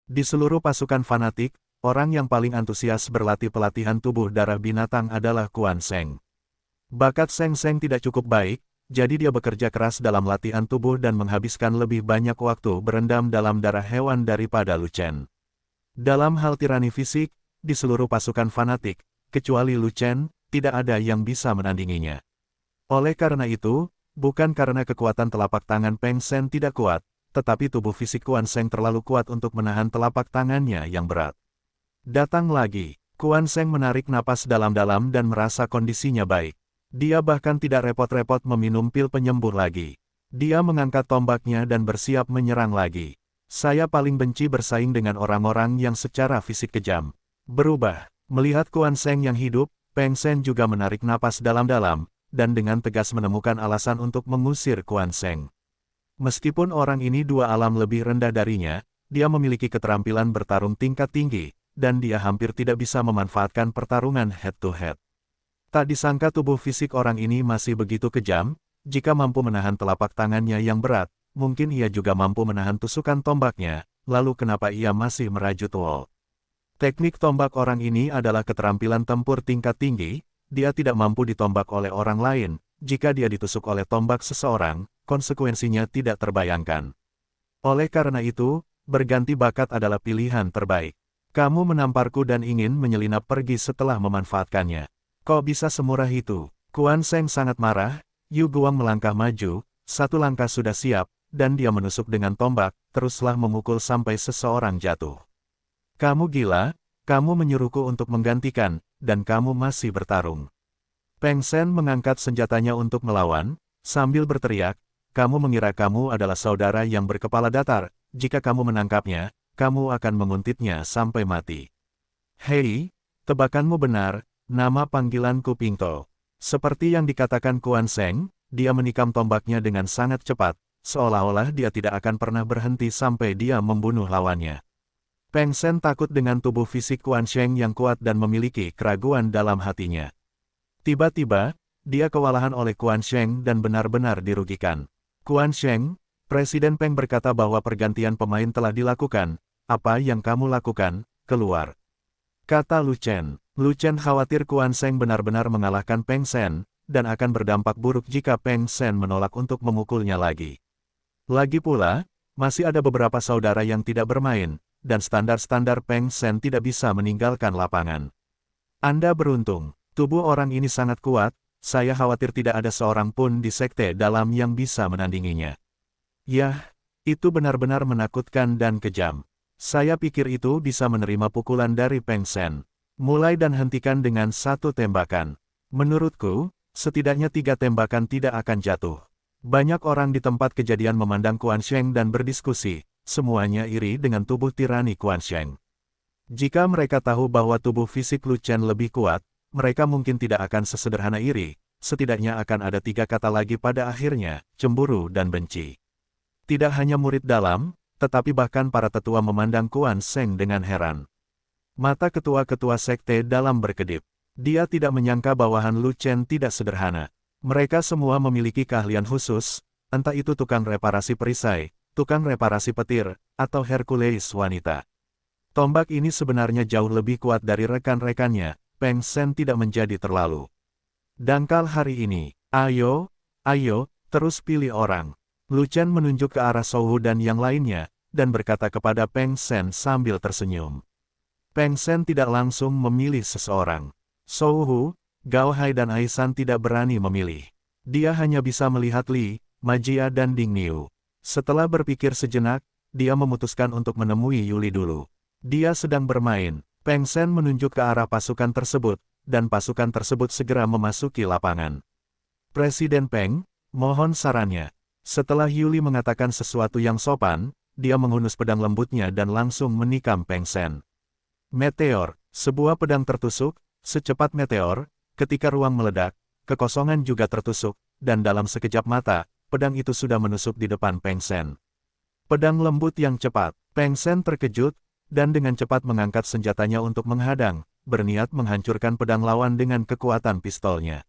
Di seluruh pasukan fanatik, orang yang paling antusias berlatih pelatihan tubuh darah binatang adalah Quan Sheng. Bakat Sheng Sheng tidak cukup baik, jadi dia bekerja keras dalam latihan tubuh dan menghabiskan lebih banyak waktu berendam dalam darah hewan daripada Lu Chen. Dalam hal tirani fisik, di seluruh pasukan fanatik, kecuali Lu Chen, tidak ada yang bisa menandinginya. Oleh karena itu, bukan karena kekuatan telapak tangan Peng Shen tidak kuat, tetapi tubuh fisik Quan Sheng terlalu kuat untuk menahan telapak tangannya yang berat. Datang lagi, Quan Sheng menarik napas dalam-dalam dan merasa kondisinya baik. Dia bahkan tidak repot-repot meminum pil penyembuh lagi. Dia mengangkat tombaknya dan bersiap menyerang lagi. Saya paling benci bersaing dengan orang-orang yang secara fisik kejam. Berubah, melihat Quan Sheng yang hidup, Peng Shen juga menarik napas dalam-dalam, dan dengan tegas menemukan alasan untuk mengusir Quan Sheng. Meskipun orang ini dua alam lebih rendah darinya, dia memiliki keterampilan bertarung tingkat tinggi, dan dia hampir tidak bisa memanfaatkan pertarungan head-to-head. Tak disangka tubuh fisik orang ini masih begitu kejam, jika mampu menahan telapak tangannya yang berat, mungkin ia juga mampu menahan tusukan tombaknya, lalu kenapa ia masih merajut wall? Teknik tombak orang ini adalah keterampilan tempur tingkat tinggi, dia tidak mampu ditombak oleh orang lain, jika dia ditusuk oleh tombak seseorang, konsekuensinya tidak terbayangkan. Oleh karena itu, berganti bakat adalah pilihan terbaik. Kamu menamparku dan ingin menyelinap pergi setelah memanfaatkannya. Kok bisa semurah itu? Quan Sheng sangat marah, Yu Guang melangkah maju, satu langkah sudah siap, dan dia menusuk dengan tombak, teruslah memukul sampai seseorang jatuh. Kamu gila, kamu menyuruhku untuk menggantikan, dan kamu masih bertarung. Peng Shen mengangkat senjatanya untuk melawan, sambil berteriak, kamu mengira kamu adalah saudara yang berkepala datar, jika kamu menangkapnya, kamu akan menguntitnya sampai mati. Hei, tebakanmu benar. Nama panggilanku Pingto. Seperti yang dikatakan Quan Sheng, dia menikam tombaknya dengan sangat cepat, seolah-olah dia tidak akan pernah berhenti sampai dia membunuh lawannya. Peng Shen takut dengan tubuh fisik Quan Sheng yang kuat dan memiliki keraguan dalam hatinya. Tiba-tiba, dia kewalahan oleh Quan Sheng dan benar-benar dirugikan. Quan Sheng, Presiden Peng berkata bahwa pergantian pemain telah dilakukan, apa yang kamu lakukan, keluar. Kata Lu Chen. Lu Chen khawatir Quan Sheng benar-benar mengalahkan Peng Shen, dan akan berdampak buruk jika Peng Shen menolak untuk memukulnya lagi. Lagi pula, masih ada beberapa saudara yang tidak bermain, dan standar-standar Peng Shen tidak bisa meninggalkan lapangan. Anda beruntung, tubuh orang ini sangat kuat, saya khawatir tidak ada seorang pun di sekte dalam yang bisa menandinginya. Yah, itu benar-benar menakutkan dan kejam. Saya pikir itu bisa menerima pukulan dari Peng Shen. Mulai dan hentikan dengan satu tembakan. Menurutku, setidaknya 3 tembakan tidak akan jatuh. Banyak orang di tempat kejadian memandang Quan Sheng dan berdiskusi, semuanya iri dengan tubuh tirani Quan Sheng. Jika mereka tahu bahwa tubuh fisik Lu Chen lebih kuat, mereka mungkin tidak akan sesederhana iri, setidaknya akan ada 3 kata lagi pada akhirnya, cemburu dan benci. Tidak hanya murid dalam, tetapi bahkan para tetua memandang Quan Sheng dengan heran. Mata ketua-ketua sekte dalam berkedip. Dia tidak menyangka bawahan Lu Chen tidak sederhana. Mereka semua memiliki keahlian khusus, entah itu tukang reparasi perisai, tukang reparasi petir, atau Hercules wanita. Tombak ini sebenarnya jauh lebih kuat dari rekan-rekannya, Peng Shen tidak menjadi terlalu dangkal hari ini. Ayo, terus pilih orang. Lu Chen menunjuk ke arah Souhu dan yang lainnya, dan berkata kepada Peng Shen sambil tersenyum. Peng Shen tidak langsung memilih seseorang. Souhu, Gao Hai dan Aisan tidak berani memilih. Dia hanya bisa melihat Li, Majia dan Ding Niu. Setelah berpikir sejenak, dia memutuskan untuk menemui Yuli dulu. Dia sedang bermain. Peng Shen menunjuk ke arah pasukan tersebut, dan pasukan tersebut segera memasuki lapangan. Presiden Peng, mohon sarannya. Setelah Yuli mengatakan sesuatu yang sopan, dia menghunus pedang lembutnya dan langsung menikam Peng Shen. Meteor, sebuah pedang tertusuk, secepat meteor, ketika ruang meledak, kekosongan juga tertusuk, dan dalam sekejap mata, pedang itu sudah menusuk di depan Peng Shen. Pedang lembut yang cepat, Peng Shen terkejut, dan dengan cepat mengangkat senjatanya untuk menghadang, berniat menghancurkan pedang lawan dengan kekuatan pistolnya.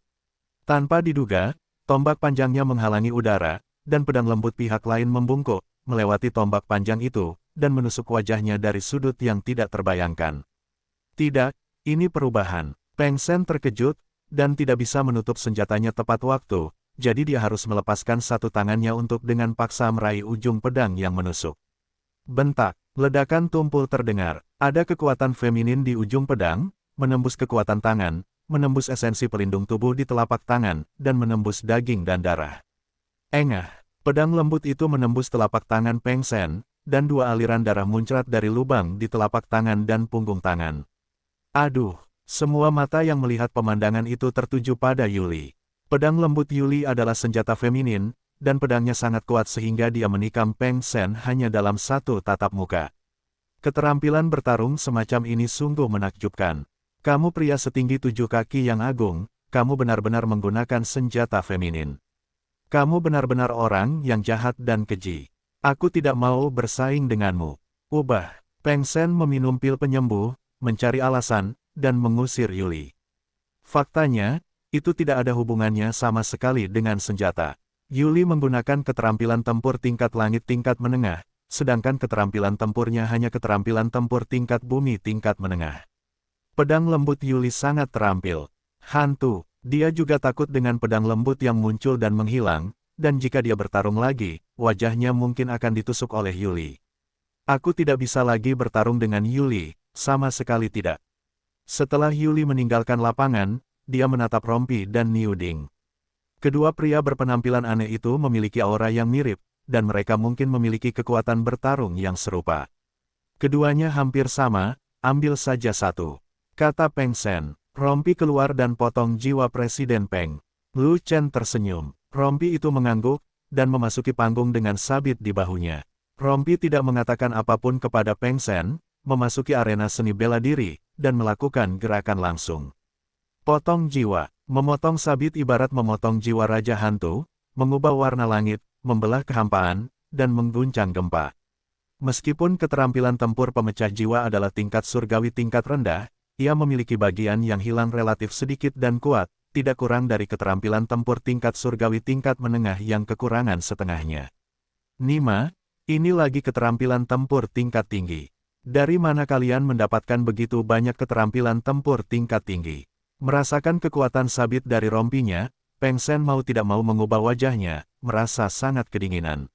Tanpa diduga, tombak panjangnya menghalangi udara, dan pedang lembut pihak lain membungkuk, melewati tombak panjang itu, dan menusuk wajahnya dari sudut yang tidak terbayangkan. Tidak, ini perubahan. Peng Sen terkejut, dan tidak bisa menutup senjatanya tepat waktu, jadi dia harus melepaskan satu tangannya untuk dengan paksa meraih ujung pedang yang menusuk. Bentak, ledakan tumpul terdengar. Ada kekuatan feminin di ujung pedang, menembus kekuatan tangan, menembus esensi pelindung tubuh di telapak tangan, dan menembus daging dan darah. Engah, pedang lembut itu menembus telapak tangan Peng Sen, dan dua aliran darah muncrat dari lubang di telapak tangan dan punggung tangan. Aduh, semua mata yang melihat pemandangan itu tertuju pada Yuli. Pedang lembut Yuli adalah senjata feminin, dan pedangnya sangat kuat sehingga dia menikam Peng Sen hanya dalam satu tatap muka. Keterampilan bertarung semacam ini sungguh menakjubkan. Kamu pria setinggi 7 kaki yang agung, kamu benar-benar menggunakan senjata feminin. Kamu benar-benar orang yang jahat dan keji. Aku tidak mau bersaing denganmu. Ubah. Peng Sen meminum pil penyembuh, mencari alasan, dan mengusir Yuli. Faktanya, itu tidak ada hubungannya sama sekali dengan senjata. Yuli menggunakan keterampilan tempur tingkat langit tingkat menengah, sedangkan keterampilan tempurnya hanya keterampilan tempur tingkat bumi tingkat menengah. Pedang lembut Yuli sangat terampil. Hantu, dia juga takut dengan pedang lembut yang muncul dan menghilang, dan jika dia bertarung lagi, wajahnya mungkin akan ditusuk oleh Yuli. Aku tidak bisa lagi bertarung dengan Yuli, sama sekali tidak. Setelah Yuli meninggalkan lapangan, dia menatap Rompi dan Niu Ding. Kedua pria berpenampilan aneh itu memiliki aura yang mirip, dan mereka mungkin memiliki kekuatan bertarung yang serupa. Keduanya hampir sama, ambil saja satu. Kata Peng Sen. Rompi keluar dan potong jiwa Presiden Peng. Lu Chen tersenyum. Rompi itu mengangguk, dan memasuki panggung dengan sabit di bahunya. Rompi tidak mengatakan apapun kepada Peng Sen, memasuki arena seni bela diri, dan melakukan gerakan langsung. Potong jiwa. Memotong sabit ibarat memotong jiwa Raja Hantu, mengubah warna langit, membelah kehampaan, dan mengguncang gempa. Meskipun keterampilan tempur pemecah jiwa adalah tingkat surgawi tingkat rendah, ia memiliki bagian yang hilang relatif sedikit dan kuat, tidak kurang dari keterampilan tempur tingkat surgawi tingkat menengah yang kekurangan setengahnya. Nima, ini lagi keterampilan tempur tingkat tinggi. Dari mana kalian mendapatkan begitu banyak keterampilan tempur tingkat tinggi? Merasakan kekuatan sabit dari rompinya, Peng Sen mau tidak mau mengubah wajahnya, merasa sangat kedinginan.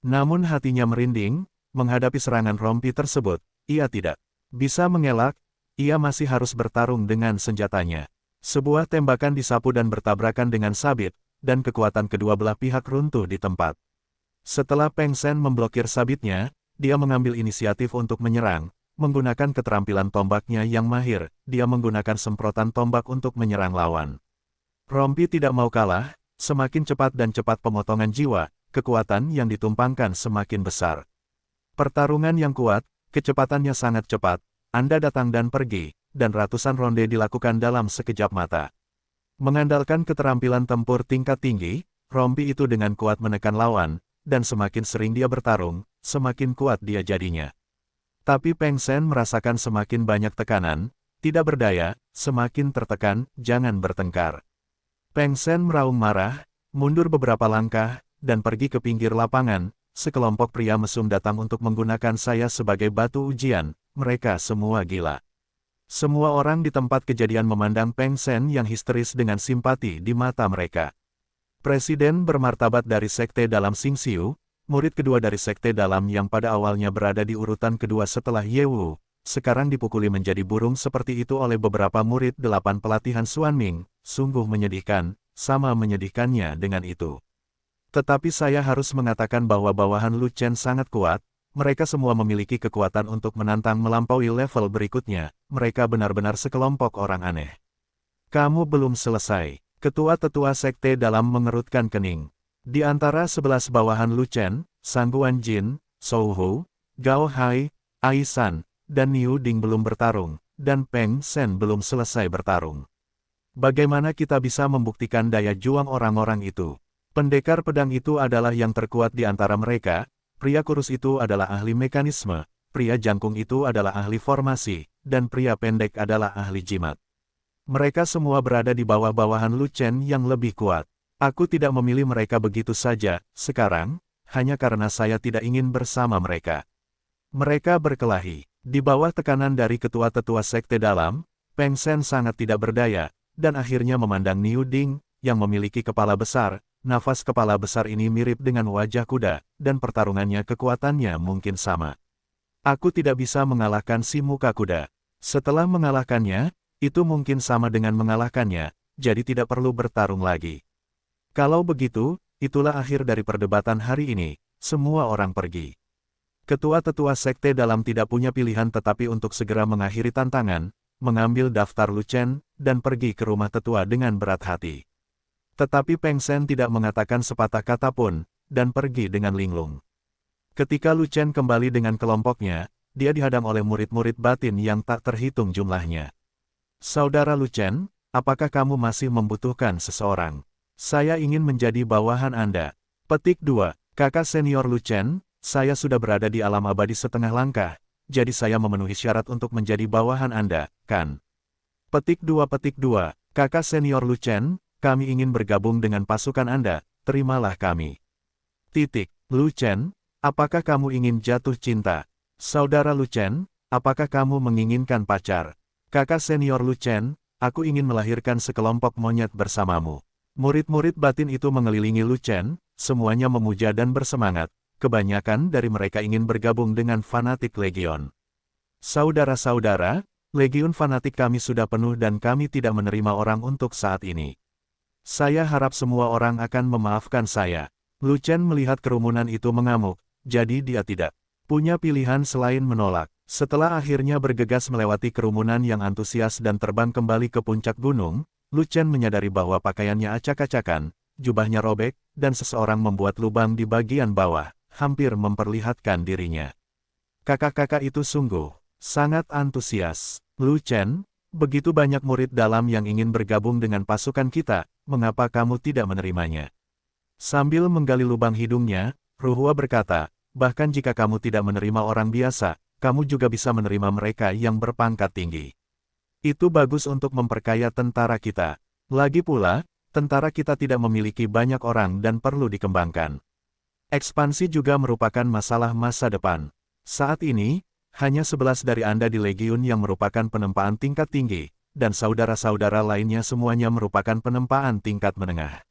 Namun hatinya merinding, menghadapi serangan rompi tersebut, ia tidak bisa mengelak, ia masih harus bertarung dengan senjatanya. Sebuah tembakan disapu dan bertabrakan dengan sabit, dan kekuatan kedua belah pihak runtuh di tempat. Setelah Peng Sen memblokir sabitnya, dia mengambil inisiatif untuk menyerang. Menggunakan keterampilan tombaknya yang mahir, dia menggunakan semprotan tombak untuk menyerang lawan. Rompi tidak mau kalah, semakin cepat dan cepat pemotongan jiwa, kekuatan yang ditumpangkan semakin besar. Pertarungan yang kuat, kecepatannya sangat cepat, Anda datang dan pergi, dan ratusan ronde dilakukan dalam sekejap mata. Mengandalkan keterampilan tempur tingkat tinggi, Rompi itu dengan kuat menekan lawan, dan semakin sering dia bertarung, semakin kuat dia jadinya. Tapi Peng Sen merasakan semakin banyak tekanan, tidak berdaya, semakin tertekan, jangan bertengkar. Peng Sen meraung marah, mundur beberapa langkah, dan pergi ke pinggir lapangan. Sekelompok pria mesum datang untuk menggunakan saya sebagai batu ujian, mereka semua gila. Semua orang di tempat kejadian memandang Peng Sen yang histeris dengan simpati di mata mereka. Presiden bermartabat dari sekte dalam Xingxiu, murid kedua dari sekte dalam yang pada awalnya berada di urutan kedua setelah Ye Wu, sekarang dipukuli menjadi burung seperti itu oleh beberapa murid 8 pelatihan Xuanming, sungguh menyedihkan, sama menyedihkannya dengan itu. Tetapi saya harus mengatakan bahwa bawahan Lu Chen sangat kuat, mereka semua memiliki kekuatan untuk menantang melampaui level berikutnya, mereka benar-benar sekelompok orang aneh. Kamu belum selesai, ketua-tetua sekte dalam mengerutkan kening. Di antara 11 bawahan Lu Chen, Sang Guanjin, Zhou Hu, Gao Hai, Ai San, dan Niu Ding belum bertarung, dan Peng Sen belum selesai bertarung. Bagaimana kita bisa membuktikan daya juang orang-orang itu? Pendekar pedang itu adalah yang terkuat di antara mereka, pria kurus itu adalah ahli mekanisme, pria jangkung itu adalah ahli formasi, dan pria pendek adalah ahli jimat. Mereka semua berada di bawah bawahan Lu Chen yang lebih kuat. Aku tidak memilih mereka begitu saja, sekarang, hanya karena saya tidak ingin bersama mereka. Mereka berkelahi. Di bawah tekanan dari ketua-tetua sekte dalam, Peng Sen sangat tidak berdaya, dan akhirnya memandang Niu Ding, yang memiliki kepala besar. Nafas kepala besar ini mirip dengan wajah kuda, dan pertarungannya kekuatannya mungkin sama. Aku tidak bisa mengalahkan si muka kuda. Setelah mengalahkannya, itu mungkin sama dengan mengalahkannya, jadi tidak perlu bertarung lagi. Kalau begitu, itulah akhir dari perdebatan hari ini. Semua orang pergi. Ketua-tetua sekte dalam tidak punya pilihan tetapi untuk segera mengakhiri tantangan, mengambil daftar Lu Chen, dan pergi ke rumah tetua dengan berat hati. Tetapi Peng Sen tidak mengatakan sepatah kata pun, dan pergi dengan linglung. Ketika Lu Chen kembali dengan kelompoknya, dia dihadang oleh murid-murid batin yang tak terhitung jumlahnya. Saudara Lu Chen, apakah kamu masih membutuhkan seseorang? Saya ingin menjadi bawahan Anda. Petik 2. Kakak senior Lu Chen, saya sudah berada di alam abadi setengah langkah, jadi saya memenuhi syarat untuk menjadi bawahan Anda, kan? Petik 2. Kakak senior Lu Chen, kami ingin bergabung dengan pasukan Anda, terimalah kami. Lu Chen, apakah kamu ingin jatuh cinta? Saudara Lu Chen, apakah kamu menginginkan pacar? Kakak senior Lu Chen, aku ingin melahirkan sekelompok monyet bersamamu. Murid-murid batin itu mengelilingi Lu Chen, semuanya memuja dan bersemangat. Kebanyakan dari mereka ingin bergabung dengan fanatik Legion. Saudara-saudara, Legiun fanatik kami sudah penuh dan kami tidak menerima orang untuk saat ini. Saya harap semua orang akan memaafkan saya. Lu Chen melihat kerumunan itu mengamuk, jadi dia tidak punya pilihan selain menolak. Setelah akhirnya bergegas melewati kerumunan yang antusias dan terbang kembali ke puncak gunung, Lu Chen menyadari bahwa pakaiannya acak-acakan, jubahnya robek, dan seseorang membuat lubang di bagian bawah, hampir memperlihatkan dirinya. Kakak-kakak itu sungguh sangat antusias. Lu Chen, begitu banyak murid dalam yang ingin bergabung dengan pasukan kita, mengapa kamu tidak menerimanya? Sambil menggali lubang hidungnya, Ruhua berkata, bahkan jika kamu tidak menerima orang biasa, kamu juga bisa menerima mereka yang berpangkat tinggi. Itu bagus untuk memperkaya tentara kita. Lagi pula, tentara kita tidak memiliki banyak orang dan perlu dikembangkan. Ekspansi juga merupakan masalah masa depan. Saat ini, hanya 11 dari Anda di Legiun yang merupakan penempaan tingkat tinggi, dan saudara-saudara lainnya semuanya merupakan penempaan tingkat menengah.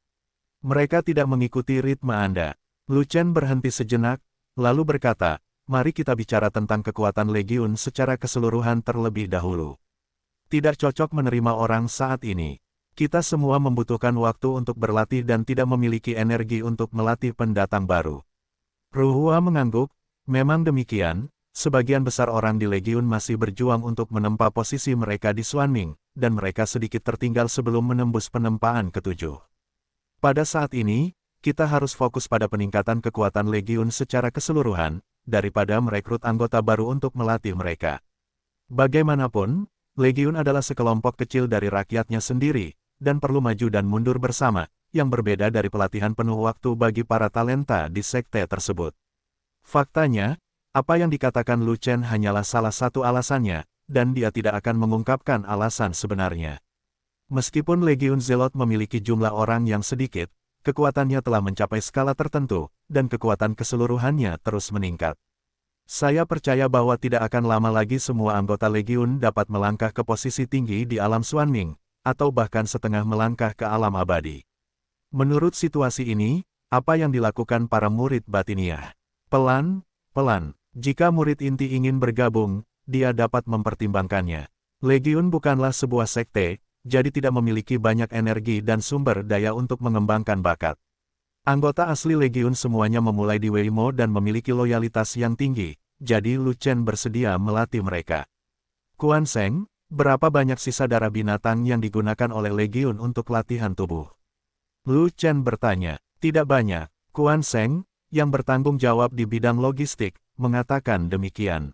Mereka tidak mengikuti ritme Anda. Lu Chen berhenti sejenak, lalu berkata, mari kita bicara tentang kekuatan Legiun secara keseluruhan terlebih dahulu. Tidak cocok menerima orang saat ini. Kita semua membutuhkan waktu untuk berlatih dan tidak memiliki energi untuk melatih pendatang baru. Ruhua mengangguk, memang demikian, sebagian besar orang di Legiun masih berjuang untuk menempa posisi mereka di Xuanming, dan mereka sedikit tertinggal sebelum menembus penempaan ketujuh. Pada saat ini, kita harus fokus pada peningkatan kekuatan Legiun secara keseluruhan, daripada merekrut anggota baru untuk melatih mereka. Bagaimanapun, Legiun adalah sekelompok kecil dari rakyatnya sendiri, dan perlu maju dan mundur bersama, yang berbeda dari pelatihan penuh waktu bagi para talenta di sekte tersebut. Faktanya, apa yang dikatakan Lu Chen hanyalah salah satu alasannya, dan dia tidak akan mengungkapkan alasan sebenarnya. Meskipun Legiun Zelot memiliki jumlah orang yang sedikit, kekuatannya telah mencapai skala tertentu, dan kekuatan keseluruhannya terus meningkat. Saya percaya bahwa tidak akan lama lagi semua anggota Legiun dapat melangkah ke posisi tinggi di alam Xuanming, atau bahkan setengah melangkah ke alam abadi. Menurut situasi ini, apa yang dilakukan para murid batiniah? Pelan-pelan, jika murid inti ingin bergabung, dia dapat mempertimbangkannya. Legiun bukanlah sebuah sekte, jadi tidak memiliki banyak energi dan sumber daya untuk mengembangkan bakat. Anggota asli Legiun semuanya memulai di Weimo dan memiliki loyalitas yang tinggi, jadi Lu Chen bersedia melatih mereka. Kuan Seng, berapa banyak sisa darah binatang yang digunakan oleh Legiun untuk latihan tubuh? Lu Chen bertanya. Tidak banyak. Kuan Seng, yang bertanggung jawab di bidang logistik, mengatakan demikian.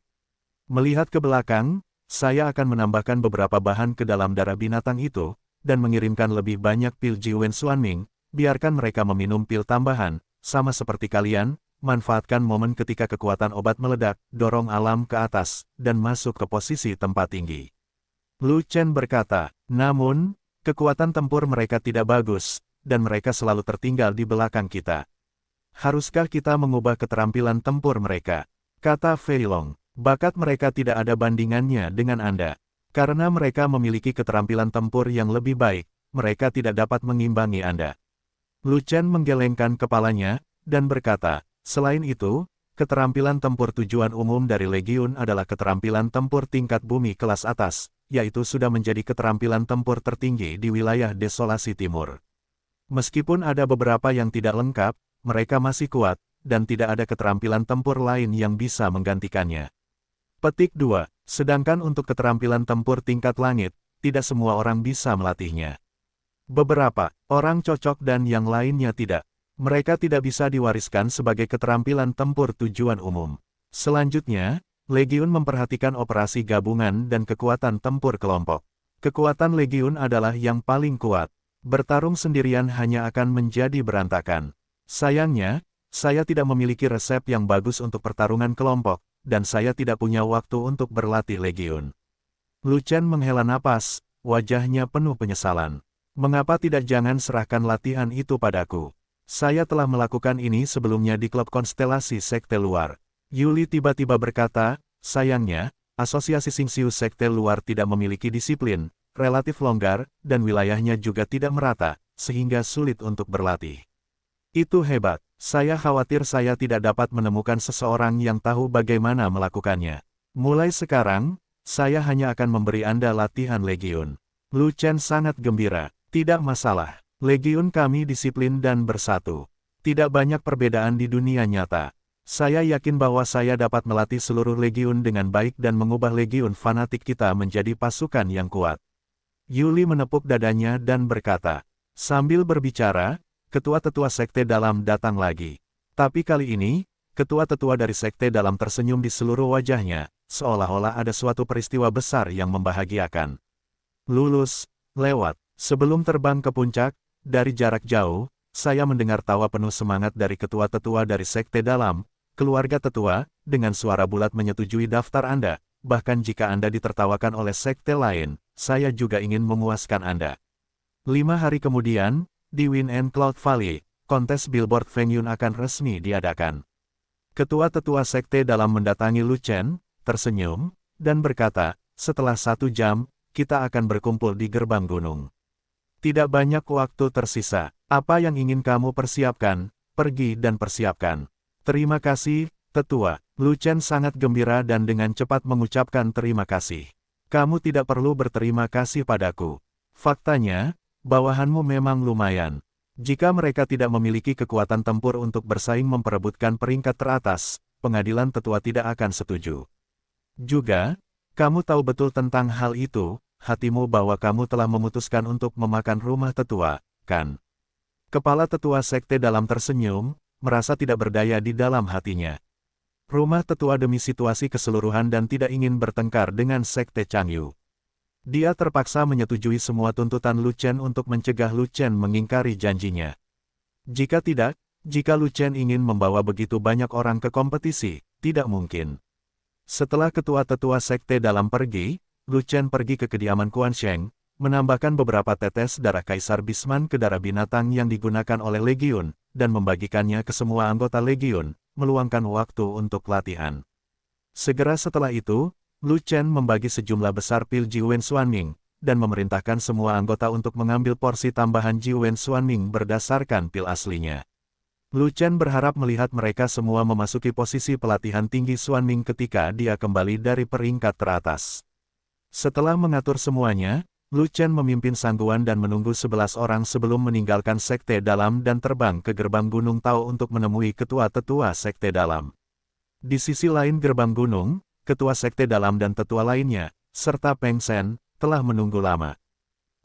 Melihat ke belakang, saya akan menambahkan beberapa bahan ke dalam darah binatang itu, dan mengirimkan lebih banyak pil Jiwen Xuanming, biarkan mereka meminum pil tambahan, sama seperti kalian, manfaatkan momen ketika kekuatan obat meledak, dorong alam ke atas, dan masuk ke posisi tempat tinggi. Lu Chen berkata, namun, kekuatan tempur mereka tidak bagus, dan mereka selalu tertinggal di belakang kita. Haruskah kita mengubah keterampilan tempur mereka? Kata Fei Long, bakat mereka tidak ada bandingannya dengan Anda. Karena mereka memiliki keterampilan tempur yang lebih baik, mereka tidak dapat mengimbangi Anda. Lu Chen menggelengkan kepalanya, dan berkata, selain itu, keterampilan tempur tujuan umum dari Legiun adalah keterampilan tempur tingkat bumi kelas atas, yaitu sudah menjadi keterampilan tempur tertinggi di wilayah Desolasi Timur. Meskipun ada beberapa yang tidak lengkap, mereka masih kuat, dan tidak ada keterampilan tempur lain yang bisa menggantikannya. Petik 2. Sedangkan untuk keterampilan tempur tingkat langit, tidak semua orang bisa melatihnya. Beberapa orang cocok dan yang lainnya tidak. Mereka tidak bisa diwariskan sebagai keterampilan tempur tujuan umum. Selanjutnya, Legiun memperhatikan operasi gabungan dan kekuatan tempur kelompok. Kekuatan Legiun adalah yang paling kuat. Bertarung sendirian hanya akan menjadi berantakan. Sayangnya, saya tidak memiliki resep yang bagus untuk pertarungan kelompok, dan saya tidak punya waktu untuk berlatih Legiun. Lu Chen menghela napas, wajahnya penuh penyesalan. Mengapa tidak jangan serahkan latihan itu padaku? Saya telah melakukan ini sebelumnya di klub konstelasi sekte luar. Yuli tiba-tiba berkata, sayangnya, Asosiasi Xingxiu sekte luar tidak memiliki disiplin, relatif longgar, dan wilayahnya juga tidak merata, sehingga sulit untuk berlatih. Itu hebat. Saya khawatir saya tidak dapat menemukan seseorang yang tahu bagaimana melakukannya. Mulai sekarang, saya hanya akan memberi Anda latihan Legiun. Lu Chen sangat gembira. Tidak masalah. Legiun kami disiplin dan bersatu. Tidak banyak perbedaan di dunia nyata. Saya yakin bahwa saya dapat melatih seluruh Legiun dengan baik dan mengubah Legiun fanatik kita menjadi pasukan yang kuat. Yuli menepuk dadanya dan berkata, sambil berbicara, ketua-tetua sekte dalam datang lagi. Tapi kali ini, ketua-tetua dari sekte dalam tersenyum di seluruh wajahnya, seolah-olah ada suatu peristiwa besar yang membahagiakan. Lulus, lewat. Sebelum terbang ke puncak, dari jarak jauh, saya mendengar tawa penuh semangat dari ketua-tetua dari sekte dalam, keluarga tetua, dengan suara bulat menyetujui daftar Anda, bahkan jika Anda ditertawakan oleh sekte lain, saya juga ingin memuaskan Anda. 5 hari kemudian, di Wind and Cloud Valley, kontes billboard Feng Yun akan resmi diadakan. Ketua-tetua sekte dalam mendatangi Lu Chen, tersenyum, dan berkata, setelah 1 jam, kita akan berkumpul di gerbang gunung. Tidak banyak waktu tersisa. Apa yang ingin kamu persiapkan, pergi dan persiapkan. Terima kasih, tetua. Lu Chen sangat gembira dan dengan cepat mengucapkan terima kasih. Kamu tidak perlu berterima kasih padaku. Faktanya, bawahanmu memang lumayan. Jika mereka tidak memiliki kekuatan tempur untuk bersaing memperebutkan peringkat teratas, pengadilan tetua tidak akan setuju. Juga, kamu tahu betul tentang hal itu, hatimu bahwa kamu telah memutuskan untuk memakan rumah tetua, kan? Kepala tetua sekte dalam tersenyum, merasa tidak berdaya di dalam hatinya. Rumah tetua demi situasi keseluruhan dan tidak ingin bertengkar dengan sekte Changyu. Dia terpaksa menyetujui semua tuntutan Lu Chen untuk mencegah Lu Chen mengingkari janjinya. Jika tidak, jika Lu Chen ingin membawa begitu banyak orang ke kompetisi, tidak mungkin. Setelah ketua-tetua sekte dalam pergi, Lu Chen pergi ke kediaman Quan Sheng, menambahkan beberapa tetes darah Kaisar Bisman ke darah binatang yang digunakan oleh Legiun, dan membagikannya ke semua anggota Legiun, meluangkan waktu untuk latihan. Segera setelah itu, Lu Chen membagi sejumlah besar pil Jiwen Xuanming, dan memerintahkan semua anggota untuk mengambil porsi tambahan Jiwen Xuanming berdasarkan pil aslinya. Lu Chen berharap melihat mereka semua memasuki posisi pelatihan tinggi Xuanming ketika dia kembali dari peringkat teratas. Setelah mengatur semuanya, Lu Chen memimpin sangguan dan menunggu 11 orang sebelum meninggalkan sekte dalam dan terbang ke gerbang Gunung Tao untuk menemui ketua-tetua sekte dalam. Di sisi lain gerbang gunung, ketua sekte dalam dan tetua lainnya, serta Peng Shen, telah menunggu lama.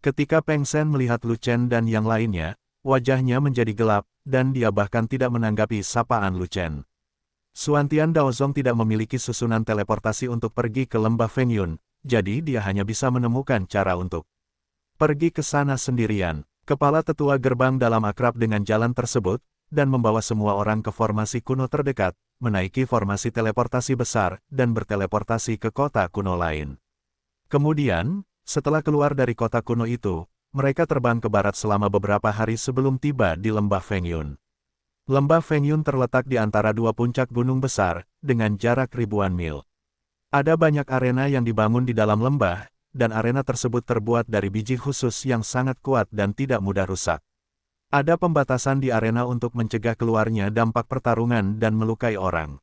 Ketika Peng Shen melihat Lu Chen dan yang lainnya, wajahnya menjadi gelap, dan dia bahkan tidak menanggapi sapaan Lu Chen. Xuantian Daozong tidak memiliki susunan teleportasi untuk pergi ke lembah Feng Yun, jadi dia hanya bisa menemukan cara untuk pergi ke sana sendirian. Kepala tetua gerbang dalam akrab dengan jalan tersebut, dan membawa semua orang ke formasi kuno terdekat, menaiki formasi teleportasi besar, dan berteleportasi ke kota kuno lain. Kemudian, setelah keluar dari kota kuno itu, mereka terbang ke barat selama beberapa hari sebelum tiba di lembah Feng Yun. Lembah Fengyun terletak di antara dua puncak gunung besar, dengan jarak ribuan mil. Ada banyak arena yang dibangun di dalam lembah, dan arena tersebut terbuat dari biji khusus yang sangat kuat dan tidak mudah rusak. Ada pembatasan di arena untuk mencegah keluarnya dampak pertarungan dan melukai orang.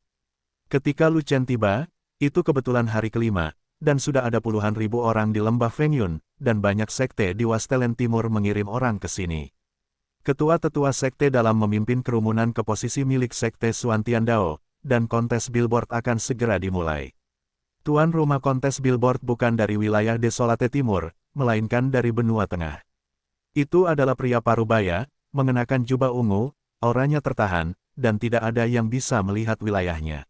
Ketika Lu Chen tiba, itu kebetulan hari kelima, dan sudah ada puluhan ribu orang di lembah Fengyun, dan banyak sekte di Wastelen Timur mengirim orang ke sini. Ketua-tetua sekte dalam memimpin kerumunan ke posisi milik sekte Xuantian Dao, dan kontes billboard akan segera dimulai. Tuan rumah kontes billboard bukan dari wilayah Desolate Timur, melainkan dari benua tengah. Itu adalah pria parubaya, mengenakan jubah ungu, auranya tertahan, dan tidak ada yang bisa melihat wilayahnya.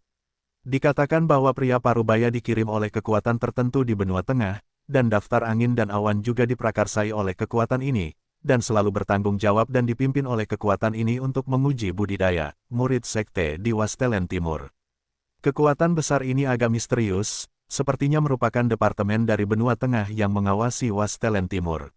Dikatakan bahwa pria parubaya dikirim oleh kekuatan tertentu di benua tengah, dan daftar angin dan awan juga diprakarsai oleh kekuatan ini, dan selalu bertanggung jawab dan dipimpin oleh kekuatan ini untuk menguji budidaya murid sekte di Wastelen Timur. Kekuatan besar ini agak misterius, sepertinya merupakan departemen dari benua tengah yang mengawasi Wastelen Timur.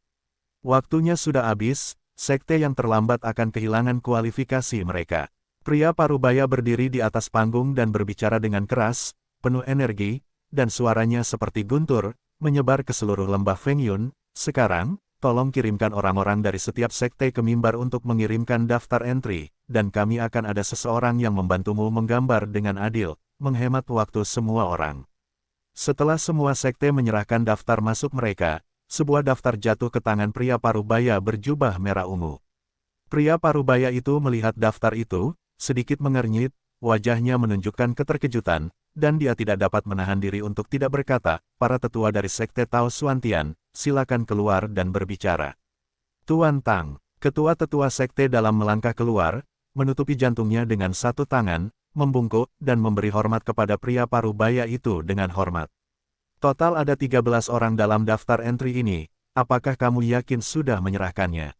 Waktunya sudah habis, sekte yang terlambat akan kehilangan kualifikasi mereka. Pria parubaya berdiri di atas panggung dan berbicara dengan keras, penuh energi, dan suaranya seperti guntur, menyebar ke seluruh lembah Fengyun. Sekarang, tolong kirimkan orang-orang dari setiap sekte ke mimbar untuk mengirimkan daftar entry, dan kami akan ada seseorang yang membantumu menggambar dengan adil, menghemat waktu semua orang. Setelah semua sekte menyerahkan daftar masuk mereka, sebuah daftar jatuh ke tangan pria parubaya berjubah merah ungu. Pria parubaya itu melihat daftar itu, sedikit mengernyit, wajahnya menunjukkan keterkejutan, dan dia tidak dapat menahan diri untuk tidak berkata, para tetua dari sekte Tao Xuantian, silakan keluar dan berbicara. Tuan Tang, ketua tetua sekte dalam melangkah keluar, menutupi jantungnya dengan satu tangan, membungkuk, dan memberi hormat kepada pria parubaya itu dengan hormat. Total ada 13 orang dalam daftar entry ini, apakah kamu yakin sudah menyerahkannya?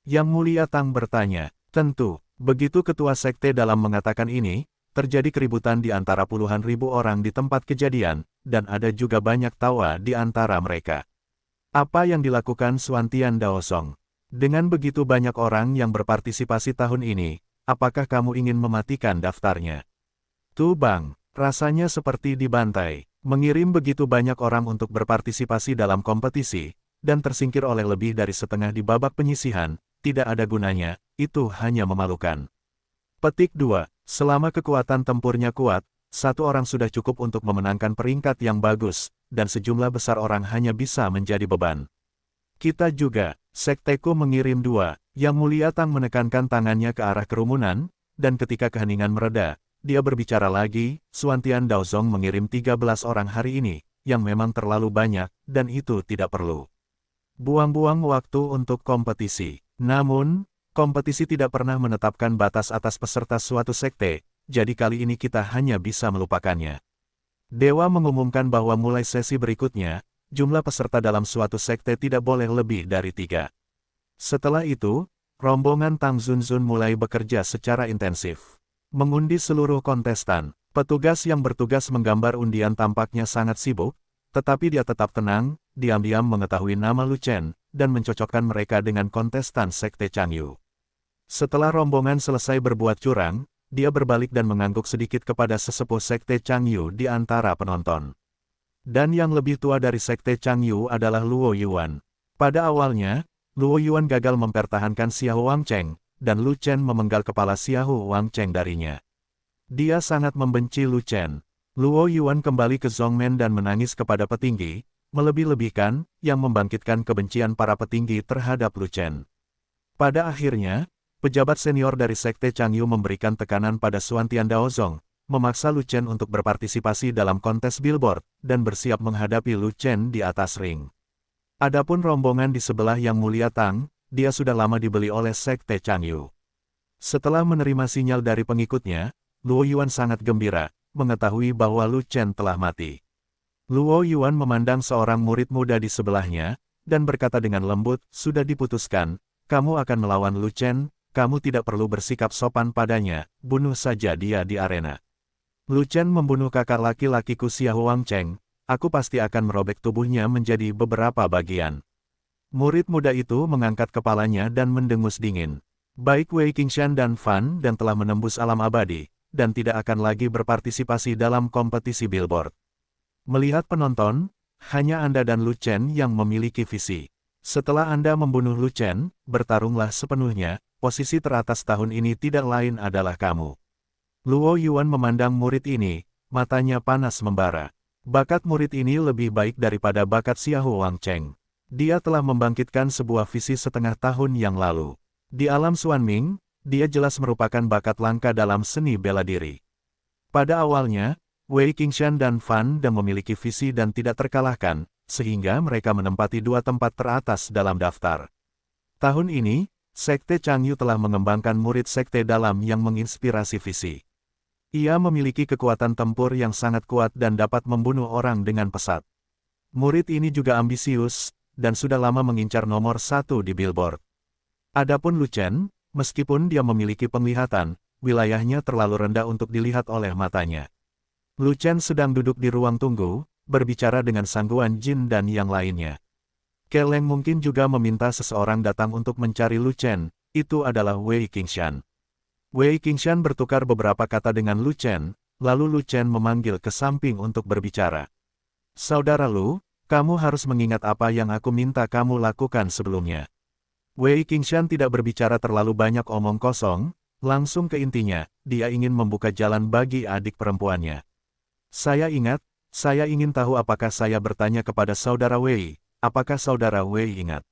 Yang Mulia Tang bertanya, tentu. Begitu ketua sekte dalam mengatakan ini, terjadi keributan di antara puluhan ribu orang di tempat kejadian, dan ada juga banyak tawa di antara mereka. Apa yang dilakukan Xuantian Daosong? Dengan begitu banyak orang yang berpartisipasi tahun ini, apakah kamu ingin mematikan daftarnya? Tuh Bang, rasanya seperti dibantai. Mengirim begitu banyak orang untuk berpartisipasi dalam kompetisi, dan tersingkir oleh lebih dari setengah di babak penyisihan, tidak ada gunanya, itu hanya memalukan. Petik 2. Selama kekuatan tempurnya kuat, satu orang sudah cukup untuk memenangkan peringkat yang bagus, dan sejumlah besar orang hanya bisa menjadi beban. Kita juga, sekteku mengirim 2, Yang Mulia Tang menekankan tangannya ke arah kerumunan, dan ketika keheningan mereda, dia berbicara lagi, Xuantian Daozong mengirim 13 orang hari ini, yang memang terlalu banyak, dan itu tidak perlu. Buang-buang waktu untuk kompetisi. Namun, kompetisi tidak pernah menetapkan batas atas peserta suatu sekte, jadi kali ini kita hanya bisa melupakannya. Dewa mengumumkan bahwa mulai sesi berikutnya, jumlah peserta dalam suatu sekte tidak boleh lebih dari 3. Setelah itu, rombongan Tang Zunzun mulai bekerja secara intensif. Mengundi seluruh kontestan, petugas yang bertugas menggambar undian tampaknya sangat sibuk, tetapi dia tetap tenang, diam-diam mengetahui nama Lu Chen, dan mencocokkan mereka dengan kontestan sekte Changyu. Setelah rombongan selesai berbuat curang, dia berbalik dan mengangguk sedikit kepada sesepuh sekte Changyu di antara penonton. Dan yang lebih tua dari sekte Changyu adalah Luo Yuan. Pada awalnya, Luo Yuan gagal mempertahankan Xiahou Wangcheng, dan Lu Chen memenggal kepala Xiahou Wangcheng darinya. Dia sangat membenci Lu Chen. Luo Yuan kembali ke Zongmen dan menangis kepada petinggi, melebih-lebihkan, yang membangkitkan kebencian para petinggi terhadap Lu Chen. Pada akhirnya, pejabat senior dari sekte Changyu memberikan tekanan pada Xuantian Daozong, memaksa Lu Chen untuk berpartisipasi dalam kontes billboard, dan bersiap menghadapi Lu Chen di atas ring. Adapun rombongan di sebelah Yang Mulia Tang, dia sudah lama dibeli oleh sekte Changyu. Setelah menerima sinyal dari pengikutnya, Luo Yuan sangat gembira, mengetahui bahwa Lu Chen telah mati. Luo Yuan memandang seorang murid muda di sebelahnya, dan berkata dengan lembut, sudah diputuskan, kamu akan melawan Lu Chen, kamu tidak perlu bersikap sopan padanya, bunuh saja dia di arena. Lu Chen membunuh kakak laki-lakiku Xiahou Wangcheng, aku pasti akan merobek tubuhnya menjadi beberapa bagian. Murid muda itu mengangkat kepalanya dan mendengus dingin. Baik Wei Qingshan dan Fan dan telah menembus alam abadi, dan tidak akan lagi berpartisipasi dalam kompetisi billboard. Melihat penonton, hanya Anda dan Lu Chen yang memiliki visi. Setelah Anda membunuh Lu Chen, bertarunglah sepenuhnya, posisi teratas tahun ini tidak lain adalah kamu. Luo Yuan memandang murid ini, matanya panas membara. Bakat murid ini lebih baik daripada bakat Xiahou Wang Cheng. Dia telah membangkitkan sebuah visi setengah tahun yang lalu. Di alam Xuanming, dia jelas merupakan bakat langka dalam seni bela diri. Pada awalnya, Wei Qingshan dan Fan Deng memiliki visi dan tidak terkalahkan, sehingga mereka menempati dua tempat teratas dalam daftar. Tahun ini, Sekte Changyu telah mengembangkan murid Sekte Dalam yang menginspirasi visi. Ia memiliki kekuatan tempur yang sangat kuat dan dapat membunuh orang dengan pesat. Murid ini juga ambisius, dan sudah lama mengincar nomor 1 di billboard. Adapun Lu Chen, meskipun dia memiliki penglihatan, wilayahnya terlalu rendah untuk dilihat oleh matanya. Lu Chen sedang duduk di ruang tunggu, berbicara dengan sangguan Jin dan yang lainnya. Keleng mungkin juga meminta seseorang datang untuk mencari Lu Chen, itu adalah Wei Qingshan. Wei Qingshan bertukar beberapa kata dengan Lu Chen, lalu Lu Chen memanggil ke samping untuk berbicara. Saudara Lu, kamu harus mengingat apa yang aku minta kamu lakukan sebelumnya. Wei Qingshan tidak berbicara terlalu banyak omong kosong, langsung ke intinya, dia ingin membuka jalan bagi adik perempuannya. Saya ingin tahu apakah saya bertanya kepada saudara Wei, apakah saudara Wei ingat?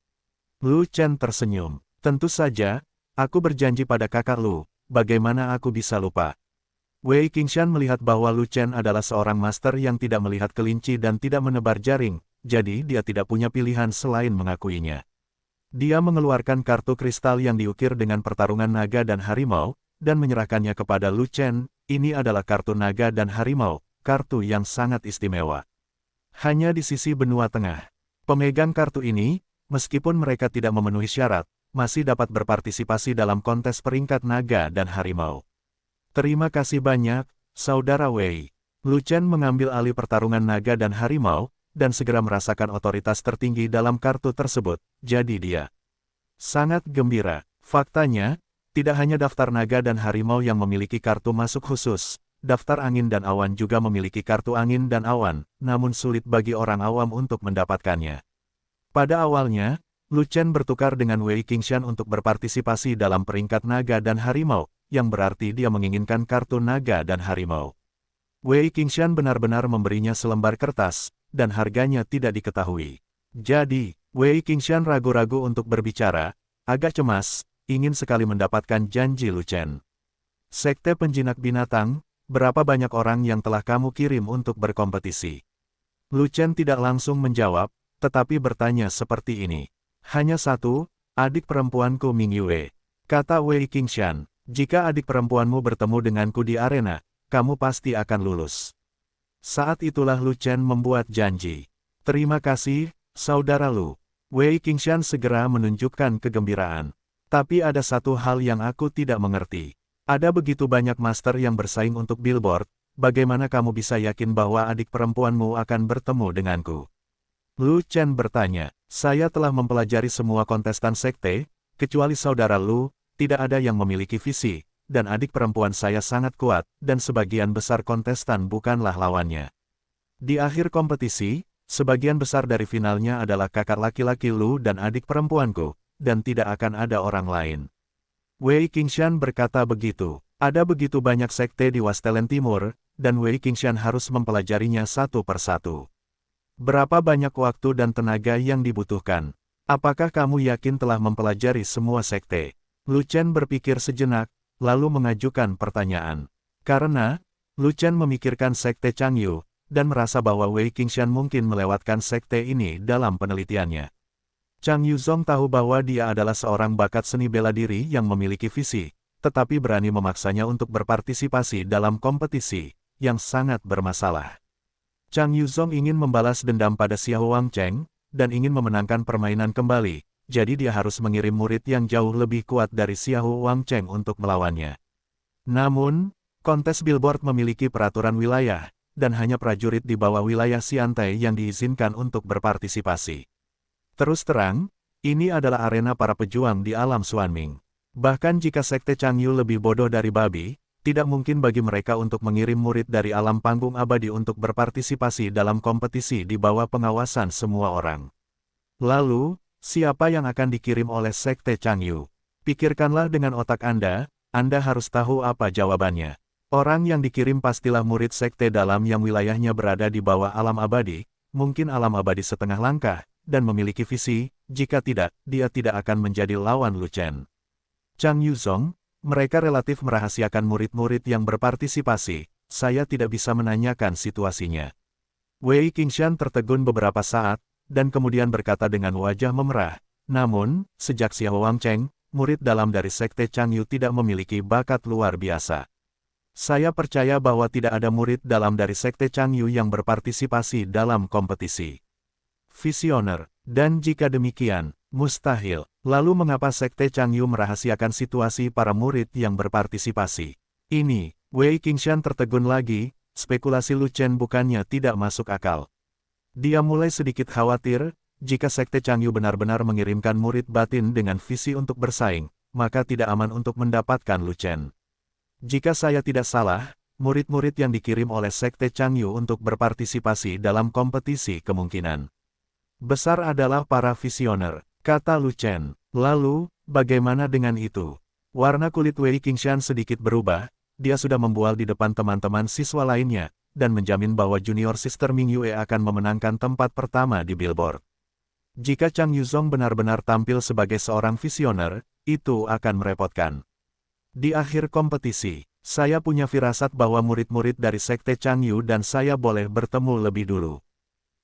Lu Chen tersenyum, tentu saja, aku berjanji pada kakak Lu. Bagaimana aku bisa lupa? Wei Qingshan melihat bahwa Lu Chen adalah seorang master yang tidak melihat kelinci dan tidak menebar jaring, jadi dia tidak punya pilihan selain mengakuinya. Dia mengeluarkan kartu kristal yang diukir dengan pertarungan naga dan harimau, dan menyerahkannya kepada Lu Chen. Ini adalah kartu naga dan harimau, kartu yang sangat istimewa. Hanya di sisi benua tengah. Pemegang kartu ini, meskipun mereka tidak memenuhi syarat, masih dapat berpartisipasi dalam kontes peringkat naga dan harimau. Terima kasih banyak, Saudara Wei. Lu Chen mengambil alih pertarungan naga dan harimau, dan segera merasakan otoritas tertinggi dalam kartu tersebut, jadi dia sangat gembira. Faktanya, tidak hanya daftar naga dan harimau yang memiliki kartu masuk khusus, daftar angin dan awan juga memiliki kartu angin dan awan, namun sulit bagi orang awam untuk mendapatkannya. Pada awalnya, Lu Chen bertukar dengan Wei Qingshan untuk berpartisipasi dalam peringkat naga dan harimau, yang berarti dia menginginkan kartu naga dan harimau. Wei Qingshan benar-benar memberinya selembar kertas, dan harganya tidak diketahui. Jadi, Wei Qingshan ragu-ragu untuk berbicara, agak cemas, ingin sekali mendapatkan janji Lu Chen. Sekte Penjinak Binatang, berapa banyak orang yang telah kamu kirim untuk berkompetisi? Lu Chen tidak langsung menjawab, tetapi bertanya seperti ini. Hanya satu, adik perempuanku Ming Yue. Kata Wei Qingshan, jika adik perempuanmu bertemu denganku di arena, kamu pasti akan lulus. Saat itulah Lu Chen membuat janji. Terima kasih, Saudara Lu. Wei Qingshan segera menunjukkan kegembiraan. Tapi ada satu hal yang aku tidak mengerti. Ada begitu banyak master yang bersaing untuk billboard, bagaimana kamu bisa yakin bahwa adik perempuanmu akan bertemu denganku? Lu Chen bertanya, saya telah mempelajari semua kontestan sekte, kecuali saudara Lu, tidak ada yang memiliki visi, dan adik perempuan saya sangat kuat, dan sebagian besar kontestan bukanlah lawannya. Di akhir kompetisi, sebagian besar dari finalnya adalah kakak laki-laki Lu dan adik perempuanku, dan tidak akan ada orang lain. Wei Qingshan berkata begitu. Ada begitu banyak sekte di Wastelen Timur, dan Wei Qingshan harus mempelajarinya satu persatu. Berapa banyak waktu dan tenaga yang dibutuhkan? Apakah kamu yakin telah mempelajari semua sekte? Lu Chen berpikir sejenak, lalu mengajukan pertanyaan. Karena, Lu Chen memikirkan sekte Changyu, dan merasa bahwa Wei Qingshan mungkin melewatkan sekte ini dalam penelitiannya. Chang Yuzong tahu bahwa dia adalah seorang bakat seni bela diri yang memiliki visi, tetapi berani memaksanya untuk berpartisipasi dalam kompetisi, yang sangat bermasalah. Chang Yuzong ingin membalas dendam pada Xiahou Wang Cheng, dan ingin memenangkan permainan kembali, jadi dia harus mengirim murid yang jauh lebih kuat dari Xiahou Wang Cheng untuk melawannya. Namun, kontes billboard memiliki peraturan wilayah, dan hanya prajurit di bawah wilayah Xiantai yang diizinkan untuk berpartisipasi. Terus terang, ini adalah arena para pejuang di alam Xuanming. Bahkan jika Sekte Changyu lebih bodoh dari babi, tidak mungkin bagi mereka untuk mengirim murid dari alam panggung abadi untuk berpartisipasi dalam kompetisi di bawah pengawasan semua orang. Lalu, siapa yang akan dikirim oleh Sekte Changyu? Pikirkanlah dengan otak Anda harus tahu apa jawabannya. Orang yang dikirim pastilah murid Sekte dalam yang wilayahnya berada di bawah alam abadi, mungkin alam abadi setengah langkah, dan memiliki visi, jika tidak, dia tidak akan menjadi lawan Lu Chen. Chang Yuzong, mereka relatif merahasiakan murid-murid yang berpartisipasi, saya tidak bisa menanyakan situasinya. Wei Qingshan tertegun beberapa saat, dan kemudian berkata dengan wajah memerah, namun, sejak Xiao Wangcheng, murid dalam dari Sekte Changyu tidak memiliki bakat luar biasa. Saya percaya bahwa tidak ada murid dalam dari Sekte Changyu yang berpartisipasi dalam kompetisi. Visioner, dan jika demikian, mustahil. Lalu mengapa Sekte Changyu merahasiakan situasi para murid yang berpartisipasi? Ini, Wei Qingshan tertegun lagi, spekulasi Lu Chen bukannya tidak masuk akal. Dia mulai sedikit khawatir, jika Sekte Changyu benar-benar mengirimkan murid batin dengan visi untuk bersaing, maka tidak aman untuk mendapatkan Lu Chen. Jika saya tidak salah, murid-murid yang dikirim oleh Sekte Changyu untuk berpartisipasi dalam kompetisi kemungkinan besar adalah para visioner, kata Lu Chen. Lalu, bagaimana dengan itu? Warna kulit Wei Qingshan sedikit berubah, dia sudah membual di depan teman-teman siswa lainnya, dan menjamin bahwa junior sister Ming Yue akan memenangkan tempat pertama di billboard. Jika Chang Yuzong benar-benar tampil sebagai seorang visioner, itu akan merepotkan. Di akhir kompetisi, saya punya firasat bahwa murid-murid dari Sekte Changyu dan saya boleh bertemu lebih dulu.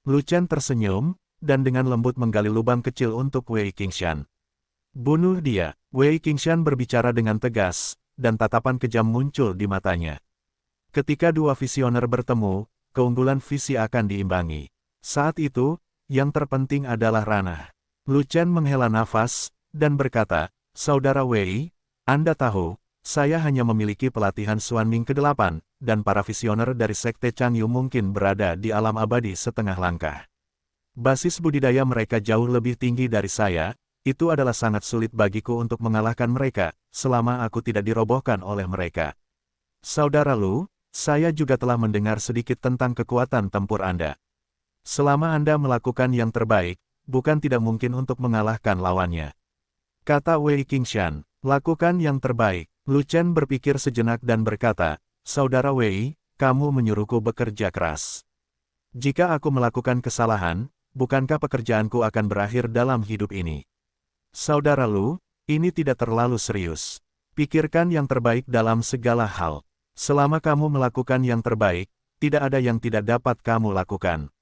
Lu Chen tersenyum, dan dengan lembut menggali lubang kecil untuk Wei Qingshan. Bunuh dia, Wei Qingshan berbicara dengan tegas, dan tatapan kejam muncul di matanya. Ketika dua visioner bertemu, keunggulan visi akan diimbangi. Saat itu, yang terpenting adalah ranah. Lu Chen menghela nafas, dan berkata, Saudara Wei, Anda tahu, saya hanya memiliki pelatihan Xuanming ke-8, dan para visioner dari Sekte Changyu mungkin berada di alam abadi setengah langkah. Basis budidaya mereka jauh lebih tinggi dari saya, itu adalah sangat sulit bagiku untuk mengalahkan mereka, selama aku tidak dirobohkan oleh mereka. Saudara Lu, saya juga telah mendengar sedikit tentang kekuatan tempur Anda. Selama Anda melakukan yang terbaik, bukan tidak mungkin untuk mengalahkan lawannya. Kata Wei Qingshan, lakukan yang terbaik. Lu Chen berpikir sejenak dan berkata, Saudara Wei, kamu menyuruhku bekerja keras. Jika aku melakukan kesalahan, bukankah pekerjaanku akan berakhir dalam hidup ini? Saudara Lu, ini tidak terlalu serius. Pikirkan yang terbaik dalam segala hal. Selama kamu melakukan yang terbaik, tidak ada yang tidak dapat kamu lakukan.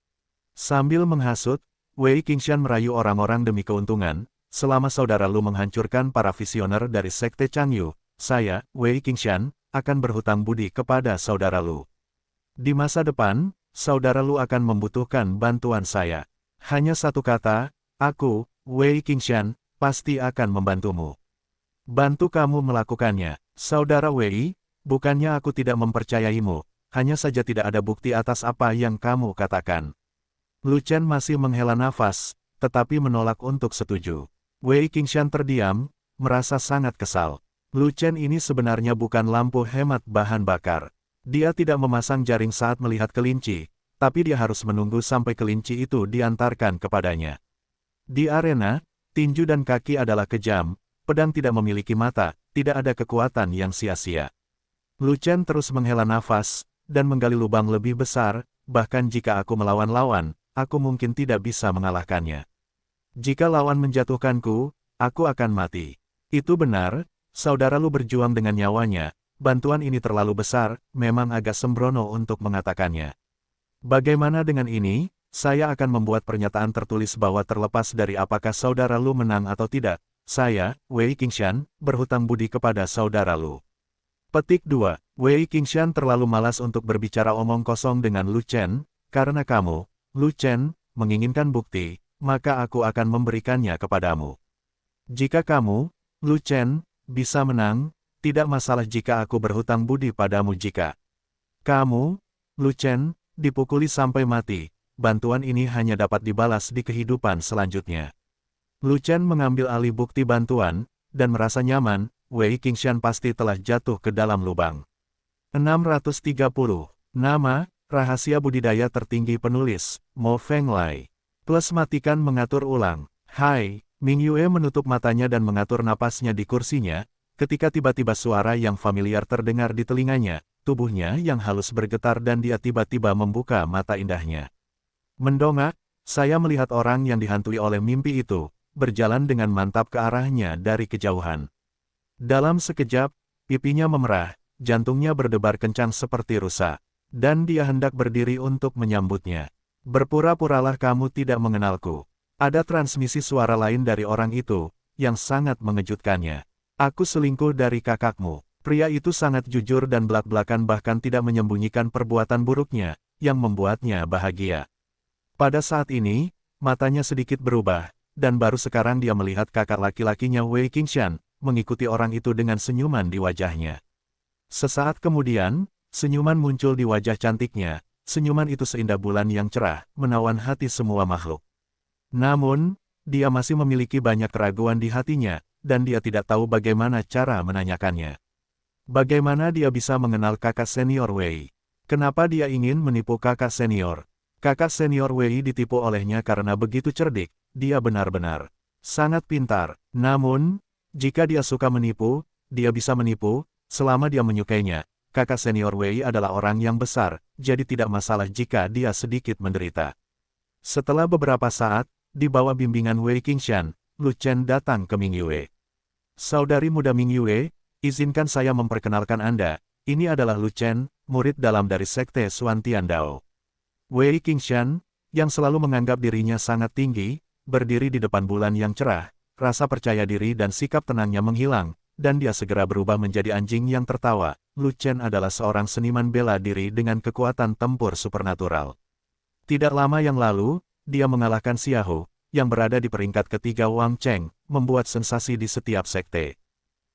Sambil menghasut, Wei Qingshan merayu orang-orang demi keuntungan, selama saudara Lu menghancurkan para visioner dari Sekte Changyu, saya, Wei Qingshan, akan berhutang budi kepada saudara Lu. Di masa depan, saudara Lu akan membutuhkan bantuan saya. Hanya satu kata, aku, Wei Qingshan, pasti akan membantumu. Bantu kamu melakukannya, Saudara Wei, bukannya aku tidak mempercayaimu, hanya saja tidak ada bukti atas apa yang kamu katakan. Lu Chen masih menghela nafas, tetapi menolak untuk setuju. Wei Qingshan terdiam, merasa sangat kesal. Lu Chen ini sebenarnya bukan lampu hemat bahan bakar. Dia tidak memasang jaring saat melihat kelinci, tapi dia harus menunggu sampai kelinci itu diantarkan kepadanya. Di arena, tinju dan kaki adalah kejam, pedang tidak memiliki mata, tidak ada kekuatan yang sia-sia. Lu Chen terus menghela nafas, dan menggali lubang lebih besar, bahkan jika aku melawan lawan, aku mungkin tidak bisa mengalahkannya. Jika lawan menjatuhkanku, aku akan mati. Itu benar, saudara Lu berjuang dengan nyawanya, bantuan ini terlalu besar, memang agak sembrono untuk mengatakannya. Bagaimana dengan ini? Saya akan membuat pernyataan tertulis bahwa terlepas dari apakah saudara Lu menang atau tidak, saya, Wei Qingshan, berhutang budi kepada saudara Lu. Petik 2. Wei Qingshan terlalu malas untuk berbicara omong kosong dengan Lu Chen, karena kamu, Lu Chen, menginginkan bukti, maka aku akan memberikannya kepadamu. Jika kamu, Lu Chen, bisa menang, tidak masalah jika aku berhutang budi padamu jika kamu, Lu Chen, dipukuli sampai mati, bantuan ini hanya dapat dibalas di kehidupan selanjutnya. Lu Chen mengambil alih bukti bantuan, dan merasa nyaman, Wei Qingshan pasti telah jatuh ke dalam lubang. 630. Nama, rahasia budidaya tertinggi penulis, Mo Fenglai. Plus matikan mengatur ulang. Hai, Ming Yue menutup matanya dan mengatur napasnya di kursinya, ketika tiba-tiba suara yang familiar terdengar di telinganya, tubuhnya yang halus bergetar dan dia tiba-tiba membuka mata indahnya. Mendongak, saya melihat orang yang dihantui oleh mimpi itu, berjalan dengan mantap ke arahnya dari kejauhan. Dalam sekejap, pipinya memerah, jantungnya berdebar kencang seperti rusa, dan dia hendak berdiri untuk menyambutnya. Berpura-puralah kamu tidak mengenalku. Ada transmisi suara lain dari orang itu, yang sangat mengejutkannya. Aku selingkuh dari kakakmu. Pria itu sangat jujur dan belak-belakan bahkan tidak menyembunyikan perbuatan buruknya, yang membuatnya bahagia. Pada saat ini, matanya sedikit berubah, dan baru sekarang dia melihat kakak laki-lakinya Wei Qingshan, mengikuti orang itu dengan senyuman di wajahnya. Sesaat kemudian, senyuman muncul di wajah cantiknya, senyuman itu seindah bulan yang cerah, menawan hati semua makhluk. Namun, dia masih memiliki banyak keraguan di hatinya, dan dia tidak tahu bagaimana cara menanyakannya. Bagaimana dia bisa mengenal kakak senior Wei? Kenapa dia ingin menipu kakak senior? Kakak senior Wei ditipu olehnya karena begitu cerdik, dia benar-benar sangat pintar. Namun, jika dia suka menipu, dia bisa menipu, selama dia menyukainya. Kakak senior Wei adalah orang yang besar, jadi tidak masalah jika dia sedikit menderita. Setelah beberapa saat, di bawah bimbingan Wei Qingshan, Lu Chen datang ke Ming Yue. Saudari muda Ming Yue, izinkan saya memperkenalkan Anda, ini adalah Lu Chen, murid dalam dari Sekte Xuan Tiandao. Wei Qingshan, yang selalu menganggap dirinya sangat tinggi, berdiri di depan bulan yang cerah, rasa percaya diri dan sikap tenangnya menghilang, dan dia segera berubah menjadi anjing yang tertawa. Lu Chen adalah seorang seniman bela diri dengan kekuatan tempur supernatural. Tidak lama yang lalu, dia mengalahkan Xiahou, yang berada di peringkat ketiga Wang Cheng, membuat sensasi di setiap sekte.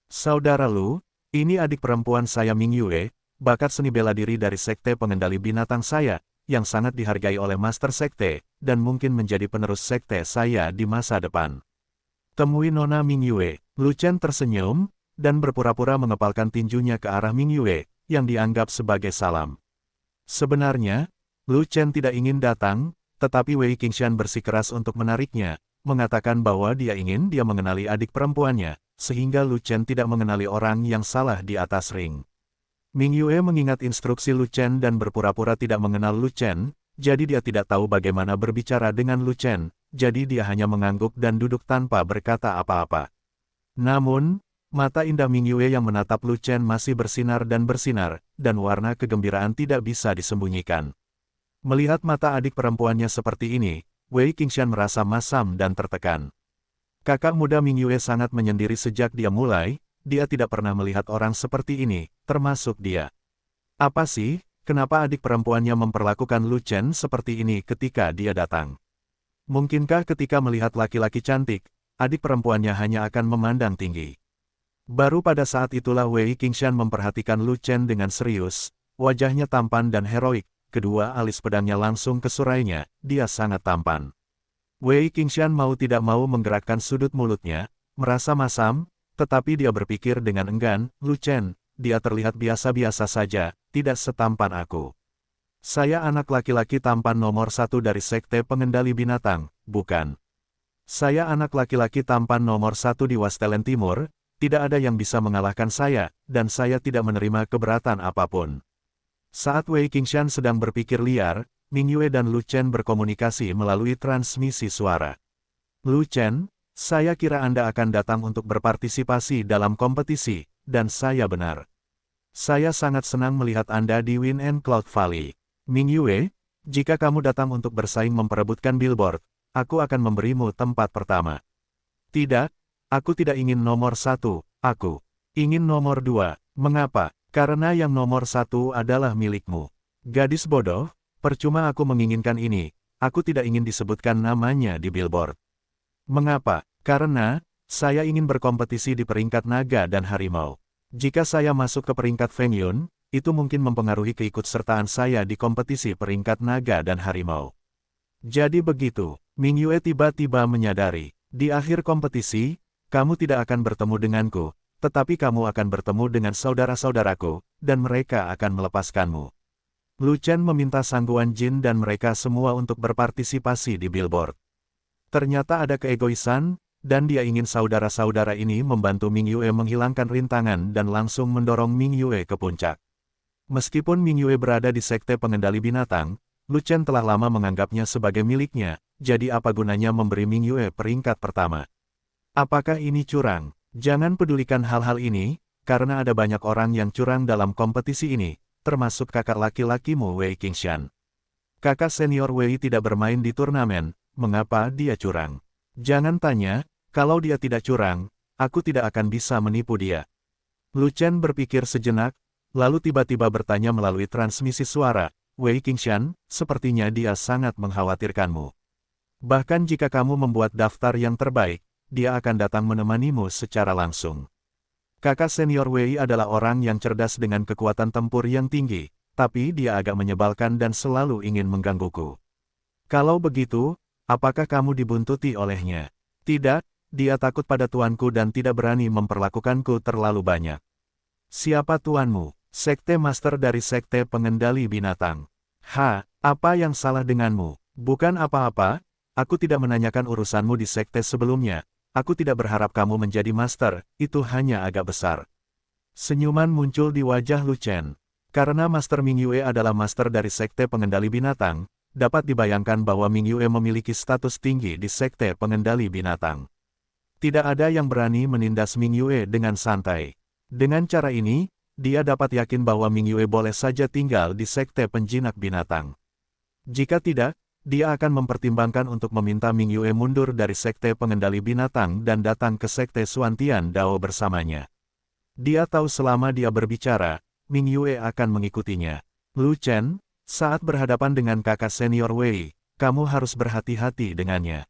Saudara Lu, ini adik perempuan saya Ming Yue, bakat seni bela diri dari sekte pengendali binatang saya, yang sangat dihargai oleh Master Sekte, dan mungkin menjadi penerus sekte saya di masa depan. Temui Nona Ming Yue. Lu Chen tersenyum, dan berpura-pura mengepalkan tinjunya ke arah Ming Yue, yang dianggap sebagai salam. Sebenarnya, Lu Chen tidak ingin datang, tetapi Wei Qingshan bersikeras untuk menariknya, mengatakan bahwa dia ingin dia mengenali adik perempuannya, sehingga Lu Chen tidak mengenali orang yang salah di atas ring. Ming Yue mengingat instruksi Lu Chen dan berpura-pura tidak mengenal Lu Chen, jadi dia tidak tahu bagaimana berbicara dengan Lu Chen, jadi dia hanya mengangguk dan duduk tanpa berkata apa-apa. Namun, mata indah Ming Yue yang menatap Lu Chen masih bersinar, dan warna kegembiraan tidak bisa disembunyikan. Melihat mata adik perempuannya seperti ini, Wei Qingshan merasa masam dan tertekan. Kakak muda Ming Yue sangat menyendiri sejak dia mulai, dia tidak pernah melihat orang seperti ini, termasuk dia. Apa sih, kenapa adik perempuannya memperlakukan Lu Chen seperti ini ketika dia datang? Mungkinkah ketika melihat laki-laki cantik, adik perempuannya hanya akan memandang tinggi? Baru pada saat itulah Wei Qingshan memperhatikan Lu Chen dengan serius, wajahnya tampan dan heroik, kedua alis pedangnya langsung ke surainya, dia sangat tampan. Wei Qingshan mau tidak mau menggerakkan sudut mulutnya, merasa masam, tetapi dia berpikir dengan enggan, Lu Chen, dia terlihat biasa-biasa saja, tidak setampan aku. Saya anak laki-laki tampan nomor 1 dari Sekte Pengendali Binatang, bukan? Saya anak laki-laki tampan nomor 1 di Wastelen Timur, tidak ada yang bisa mengalahkan saya, dan saya tidak menerima keberatan apapun. Saat Wei Qingshan sedang berpikir liar, Ming Yue dan Lu Chen berkomunikasi melalui transmisi suara. Lu Chen, saya kira Anda akan datang untuk berpartisipasi dalam kompetisi, dan saya benar. Saya sangat senang melihat Anda di Wind and Cloud Valley. Ming Yue, jika kamu datang untuk bersaing memperebutkan billboard, aku akan memberimu tempat pertama. Tidak, aku tidak ingin nomor 1, aku ingin nomor 2. Mengapa? Karena yang nomor 1 adalah milikmu. Gadis bodoh, percuma aku menginginkan ini, aku tidak ingin disebutkan namanya di billboard. Mengapa? Karena, saya ingin berkompetisi di peringkat naga dan harimau. Jika saya masuk ke peringkat Feng Yun, itu mungkin mempengaruhi keikutsertaan saya di kompetisi peringkat naga dan harimau. Jadi begitu, Ming Yue tiba-tiba menyadari, di akhir kompetisi, kamu tidak akan bertemu denganku, tetapi kamu akan bertemu dengan saudara-saudaraku, dan mereka akan melepaskanmu. Lu Chen meminta sangguan Jin dan mereka semua untuk berpartisipasi di billboard. Ternyata ada keegoisan, dan dia ingin saudara-saudara ini membantu Ming Yue menghilangkan rintangan dan langsung mendorong Ming Yue ke puncak. Meskipun Ming Yue berada di sekte pengendali binatang, Lu Chen telah lama menganggapnya sebagai miliknya, jadi apa gunanya memberi Ming Yue peringkat pertama? Apakah ini curang? Jangan pedulikan hal-hal ini, karena ada banyak orang yang curang dalam kompetisi ini, termasuk kakak laki-lakimu Wei Qingshan. Kakak senior Wei tidak bermain di turnamen, mengapa dia curang? Jangan tanya, kalau dia tidak curang, aku tidak akan bisa menipu dia. Lu Chen berpikir sejenak, lalu tiba-tiba bertanya melalui transmisi suara, Wei Qingshan, sepertinya dia sangat mengkhawatirkanmu. Bahkan jika kamu membuat daftar yang terbaik, dia akan datang menemanimu secara langsung. Kakak senior Wei adalah orang yang cerdas dengan kekuatan tempur yang tinggi, tapi dia agak menyebalkan dan selalu ingin menggangguku. Kalau begitu, apakah kamu dibuntuti olehnya? Tidak, dia takut pada tuanku dan tidak berani memperlakukanku terlalu banyak. Siapa tuanmu? Sekte Master dari Sekte Pengendali Binatang. Apa yang salah denganmu? Bukan apa-apa, aku tidak menanyakan urusanmu di sekte sebelumnya. Aku tidak berharap kamu menjadi master, itu hanya agak besar. Senyuman muncul di wajah Lu Chen. Karena Master Ming Yue adalah master dari Sekte Pengendali Binatang, dapat dibayangkan bahwa Ming Yue memiliki status tinggi di Sekte Pengendali Binatang. Tidak ada yang berani menindas Ming Yue dengan santai. Dengan cara ini, dia dapat yakin bahwa Ming Yue boleh saja tinggal di Sekte Penjinak Binatang. Jika tidak, dia akan mempertimbangkan untuk meminta Ming Yue mundur dari Sekte Pengendali Binatang dan datang ke Sekte Xuantian Dao bersamanya. Dia tahu selama dia berbicara, Ming Yue akan mengikutinya. Lu Chen, saat berhadapan dengan kakak senior Wei, kamu harus berhati-hati dengannya.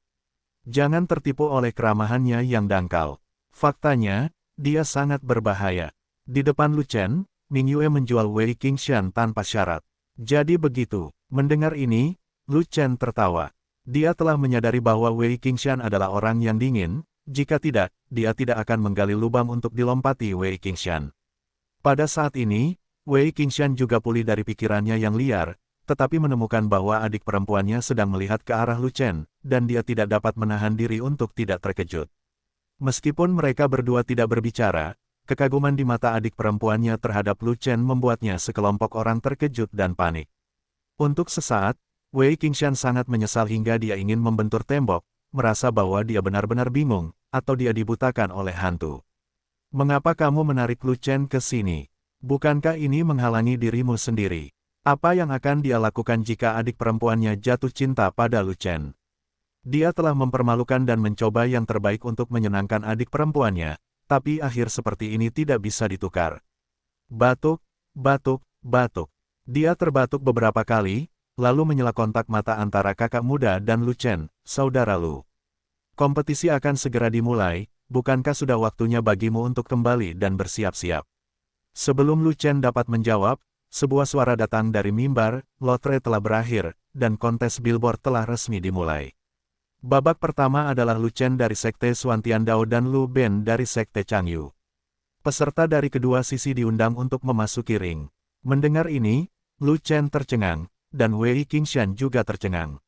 Jangan tertipu oleh keramahannya yang dangkal. Faktanya, dia sangat berbahaya. Di depan Lu Chen, Ming Yue menjual Wei Qingshan tanpa syarat. Jadi begitu, mendengar ini, Lu Chen tertawa. Dia telah menyadari bahwa Wei Qingshan adalah orang yang dingin, jika tidak, dia tidak akan menggali lubang untuk dilompati Wei Qingshan. Pada saat ini, Wei Qingshan juga pulih dari pikirannya yang liar, tetapi menemukan bahwa adik perempuannya sedang melihat ke arah Lu Chen, dan dia tidak dapat menahan diri untuk tidak terkejut. Meskipun mereka berdua tidak berbicara, kekaguman di mata adik perempuannya terhadap Lu Chen membuatnya sekelompok orang terkejut dan panik. Untuk sesaat, Wei Qingshan sangat menyesal hingga dia ingin membentur tembok, merasa bahwa dia benar-benar bingung, atau dia dibutakan oleh hantu. Mengapa kamu menarik Lu Chen ke sini? Bukankah ini menghalangi dirimu sendiri? Apa yang akan dia lakukan jika adik perempuannya jatuh cinta pada Lu Chen? Dia telah mempermalukan dan mencoba yang terbaik untuk menyenangkan adik perempuannya, tapi akhir seperti ini tidak bisa ditukar. Batuk, batuk, batuk. Dia terbatuk beberapa kali, lalu menyela kontak mata antara kakak muda dan Lu Chen, saudara Lu. Kompetisi akan segera dimulai, bukankah sudah waktunya bagimu untuk kembali dan bersiap-siap? Sebelum Lu Chen dapat menjawab, sebuah suara datang dari mimbar, lotre telah berakhir, dan kontes billboard telah resmi dimulai. Babak pertama adalah Lu Chen dari Sekte Xuantian Dao dan Lu Ben dari Sekte Changyu. Peserta dari kedua sisi diundang untuk memasuki ring. Mendengar ini, Lu Chen tercengang, dan Wei Qingshan juga tercengang.